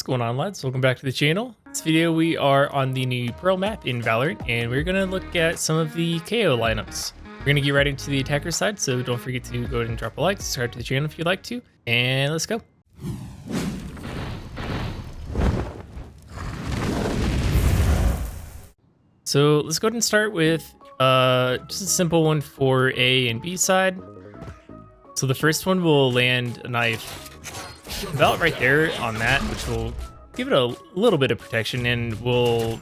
going on, lads? Welcome back to the channel. This video we are on the new Pearl map in Valorant, and we're gonna look at some of the Kayo lineups. We're gonna get right into the attacker side, so don't forget to go ahead and drop a like, subscribe to the channel if you'd like to, and let's go. So let's go ahead and start with just a simple one for A and B side. So the first one will land a knife about right there on that, which will give it a little bit of protection and will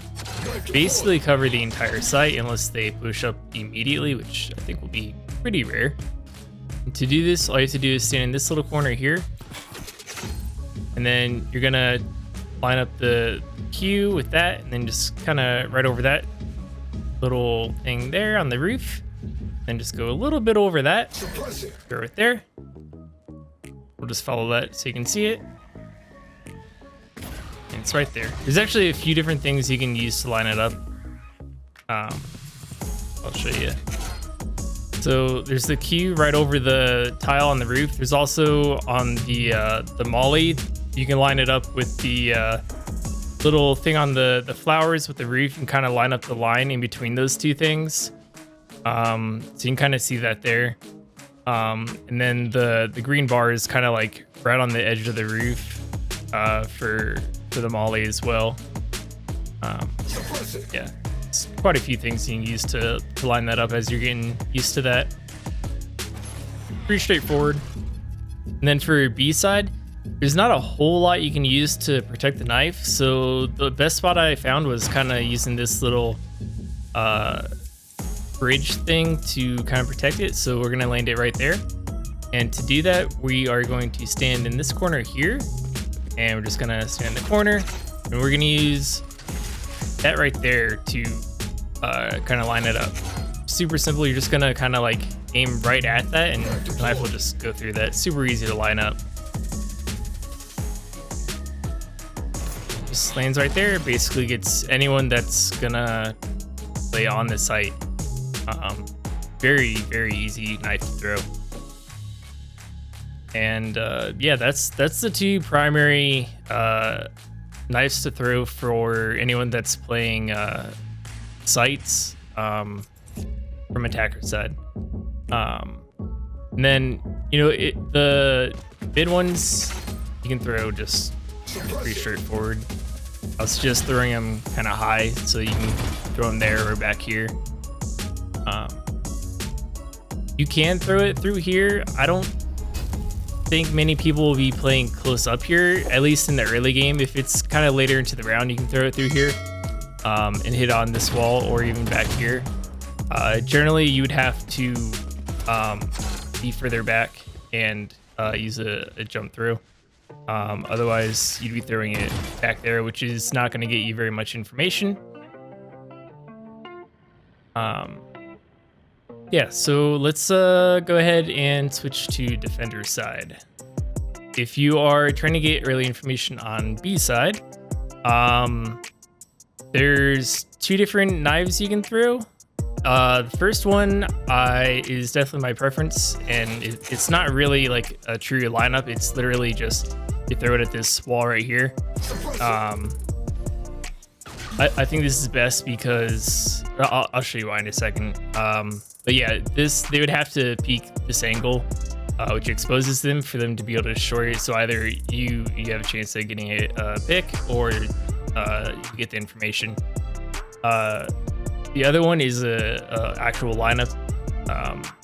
basically cover the entire site unless they push up immediately, which I think will be pretty rare. And to do this, all you have to do is stand in this little corner here, and then you're gonna line up the Q with that, and then just kind of right over that little thing there on the roof, then just go a little bit over that, go right there. We'll just follow that so you can see it. And it's right there. There's actually a few different things you can use to line it up. I'll show you. So there's the Q right over the tile on the roof. There's also on the molly, you can line it up with the little thing on the flowers with the roof and kind of line up the line in between those two things. So you can kind of see that there. And then the green bar is kind of like right on the edge of the roof for the molly as well. Yeah, it's quite a few things you can use to line that up as you're getting used to that. Pretty straightforward. And then for B side, there's not a whole lot you can use to protect the knife. So the best spot I found was kind of using this little bridge thing to kind of protect it. So we're gonna land it right there, and to do that we are going to stand in this corner here, and we're just gonna stand in the corner, and we're gonna use that right there to kind of line it up. Super simple. You're just gonna kind of like aim right at that, and the knife will just go through that. Super easy to line up. Just lands right there. Basically gets anyone that's gonna play on the site. Very easy knife to throw. And yeah, that's the two primary knives to throw for anyone that's playing sites from attacker side. And then, you know, the mid ones you can throw just pretty straightforward. I was just throwing them kind of high, so you can throw them there or back here. You can throw it through here. I don't think many people will be playing close up here, at least in the early game. If it's kind of later into the round, you can throw it through here and hit on this wall or even back here. Generally, you would have to be further back and use a jump through. Otherwise, you'd be throwing it back there, which is not going to get you very much information. Yeah, so let's go ahead and switch to defender side. If you are trying to get early information on B side, there's two different knives you can throw. The first one is definitely my preference, and it's not really like a true lineup. It's literally just you throw it at this wall right here. I think this is best because I'll show you why in a second. But yeah, they would have to peek this angle, which exposes them for them to be able to short it. So either you have a chance of getting a pick, or you get the information. The other one is a actual lineup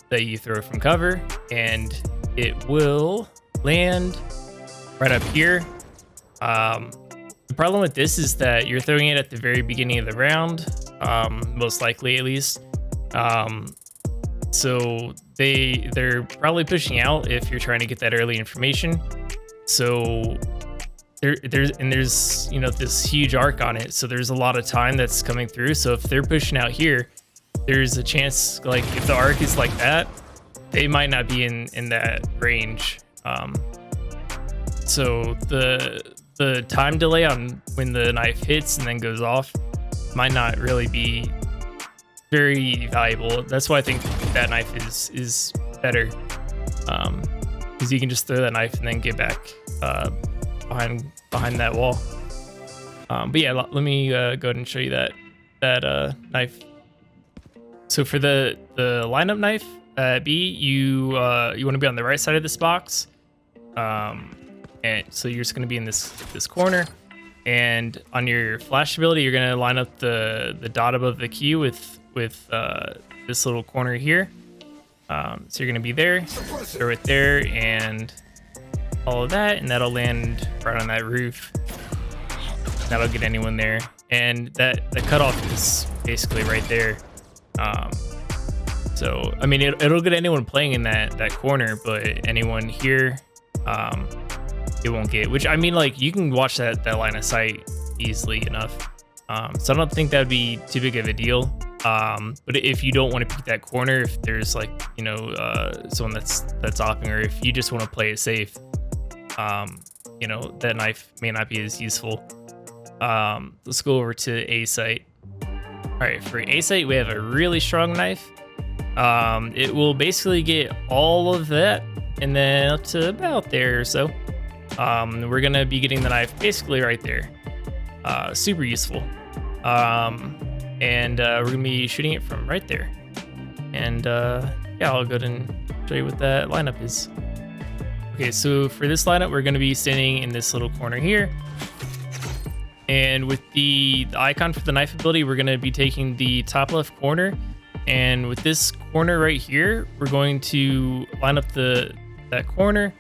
that you throw from cover, and it will land right up here. The problem with this is that you're throwing it at the very beginning of the round, most likely at least. So they're probably pushing out if you're trying to get that early information. So there's you know, this huge arc on it, so there's a lot of time that's coming through. So if they're pushing out here, there's a chance, like if the arc is like that, they might not be in that range. So the time delay on when the knife hits and then goes off might not really be very valuable. That's why I think that knife is better, because you can just throw that knife and then get back behind behind that wall. But yeah, let me go ahead and show you that knife. So for the lineup knife B, you want to be on the right side of this box, and so you're just going to be in this corner. And on your flash ability, you're going to line up the dot above the Q with this little corner here. So you're going to be there, throw it there, and all of that, and that'll land right on that roof. That'll get anyone there, and the cutoff is basically right there. So I mean, it'll get anyone playing in that corner, but anyone here, it won't get. Which, I mean, like, you can watch that line of sight easily enough. So I don't think that'd be too big of a deal. But if you don't want to pick that corner, if there's like, you know, someone that's offing, or if you just want to play it safe, you know, that knife may not be as useful. Let's go over to A site. All right, for A site, we have a really strong knife. It will basically get all of that and then up to about there or so. We're gonna be getting the knife basically right there. Super useful. And we're gonna be shooting it from right there. And yeah, I'll go ahead and show you what that lineup is. Okay, so for this lineup, we're gonna be standing in this little corner here. And with the icon for the knife ability, we're gonna be taking the top left corner. And with this corner right here, we're going to line up that corner,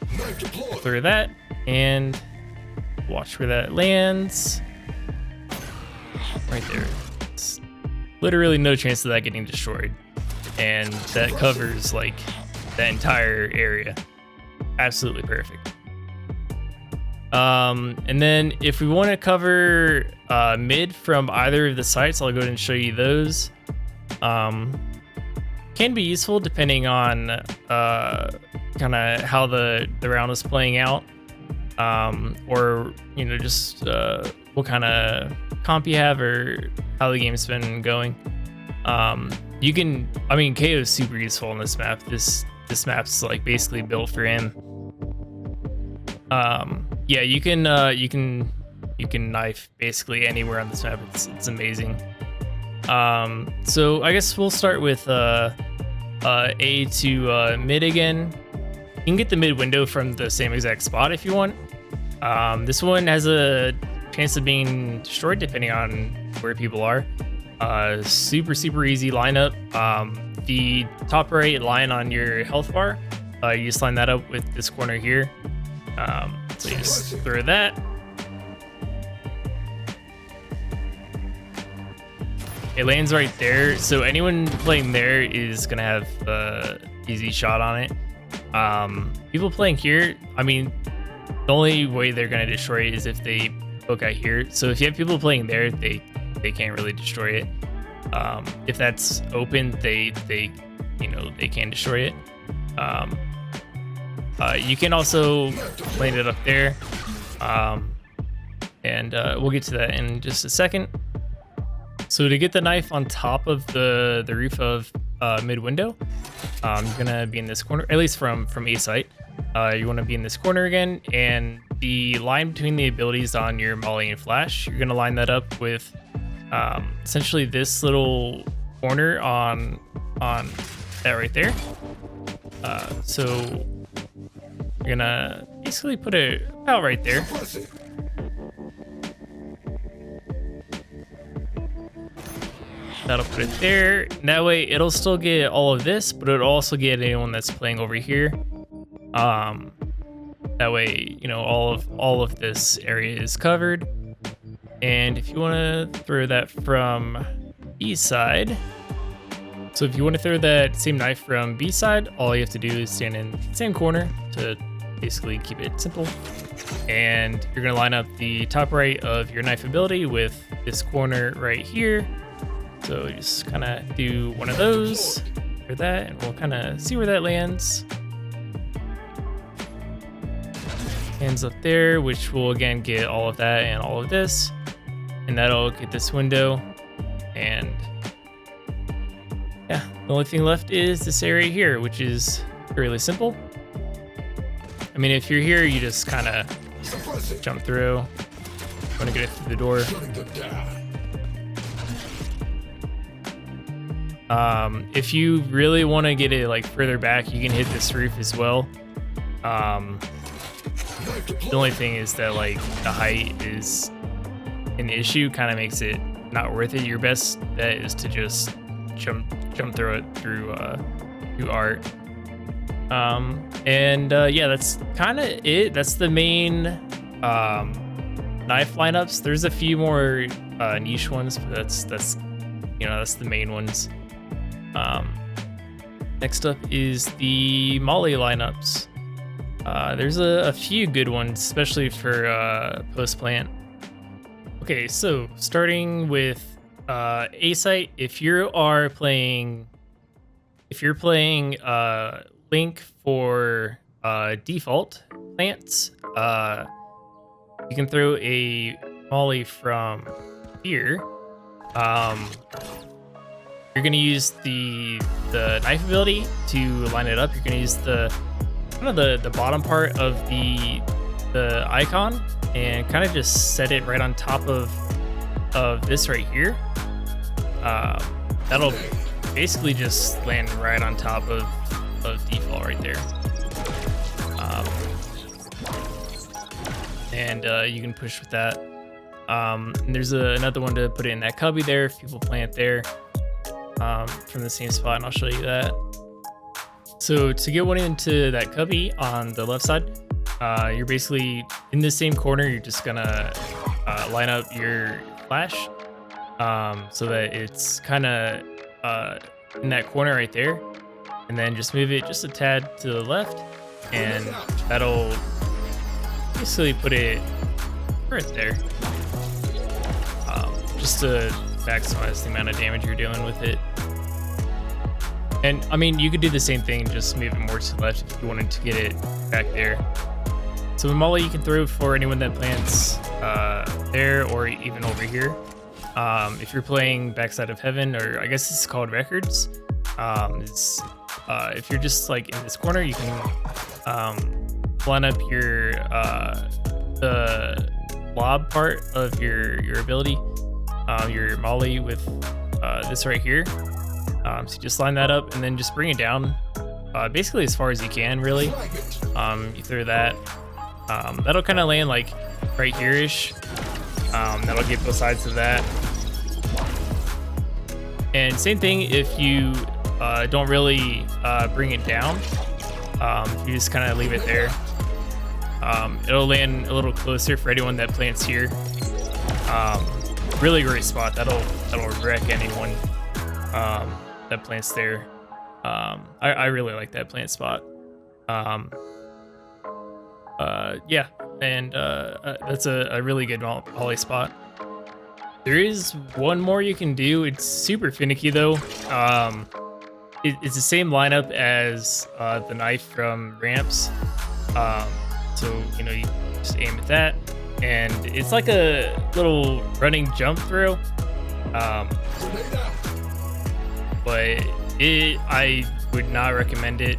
clear that, and watch where that lands. Right there. It's literally no chance of that getting destroyed. And that covers like that entire area. Absolutely perfect. And then if we want to cover mid from either of the sites, I'll go ahead and show you those. Can be useful depending on kind of how the round is playing out, or, you know, just what kind of comp you have or how the game's been going. You can, I mean, Kayo is super useful on this map. This map's like basically built for him. Yeah, you can knife basically anywhere on this map. It's amazing. So I guess we'll start with A to mid again. You can get the mid window from the same exact spot if you want. This one has a chance of being destroyed depending on where people are. Super easy lineup. The top right line on your health bar, you just line that up with this corner here. So you just throw that. It lands right there, so anyone playing there is gonna have easy shot on it. People playing here, I mean, the only way they're gonna destroy it is if they poke out here. So if you have people playing there, they can't really destroy it. If that's open, they you know, they can destroy it. You can also land it up there, and we'll get to that in just a second. So to get the knife on top of the roof of mid window, you're gonna be in this corner, at least from A site. You want to be in this corner again, and the line between the abilities on your Molly and Flash, you're gonna line that up with essentially this little corner on that right there. So you're gonna basically put it about right there. That'll put it there. And that way it'll still get all of this, but it'll also get anyone that's playing over here. That way, you know, all of this area is covered. And if you want to throw that from B side, so if you want to throw that same knife from B side, all you have to do is stand in the same corner to basically keep it simple. And you're gonna line up the top right of your knife ability with this corner right here. So just kind of do one of those for that, and we'll kind of see where that lands. Lands up there, which will again get all of that and all of this, and that'll get this window. And yeah, the only thing left is this area here, which is really simple. I mean, if you're here, you just kind of Jump through. Want to get it through the door. If you really want to get it like further back, you can hit this roof as well. The only thing is that like the height is an issue, kind of makes it not worth it. Your best bet is to just jump through it through art. Yeah, that's kind of it. That's the main knife lineups. There's a few more niche ones, but that's the main ones. Next up is the molly lineups. There's a few good ones, especially for post plant. Okay, so starting with A site, if you're playing Link for default plants, you can throw a molly from here. You're gonna use the knife ability to line it up. You're gonna use the bottom part of the icon and kind of just set it right on top of this right here. That'll basically just land right on top of default right there. You can push with that. And there's another one to put it in that cubby there if people plant there from the same spot, and I'll show you that. So to get one into that cubby on the left side, you're basically in the same corner. You're just gonna line up your flash so that it's kind of in that corner right there, and then just move it just a tad to the left, and that'll basically put it right there, just to maximize the amount of damage you're dealing with it. And I mean, you could do the same thing, just move it more to the left if you wanted to get it back there. So the molly you can throw for anyone that plants there or even over here. If you're playing Backside of Heaven, or I guess it's called Records, if you're just like in this corner, you can line up your the lob part of your ability, your molly with this right here. So you just line that up and then just bring it down basically as far as you can, really. You throw that. That'll kind of land like right here-ish. That'll get both sides of that. And same thing if you don't really bring it down. If you just kind of leave it there, it'll land a little closer for anyone that plants here. Really great spot. That'll wreck anyone that plants there. I really like that plant spot. Yeah, and that's a really good molly spot. There is one more you can do. It's super finicky though. It's the same lineup as the knife from ramps. So you just aim at that, and it's like a little running jump throw. But I would not recommend it.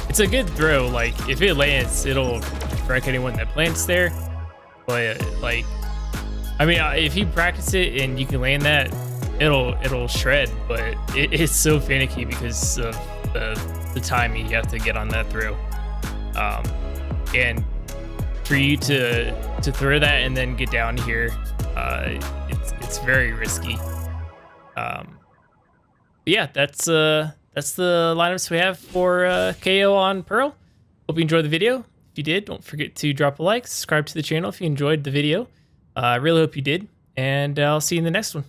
It's a good throw. Like if it lands, it'll wreck anyone that plants there. But like, I mean, if you practice it and you can land that, it'll shred. But it's so finicky because of the timing you have to get on that throw. And for you to throw that and then get down here, it's very risky. Yeah, that's the lineups we have for Kayo on Pearl. Hope you enjoyed the video. If you did, don't forget to drop a like, subscribe to the channel if you enjoyed the video. I really hope you did, and I'll see you in the next one.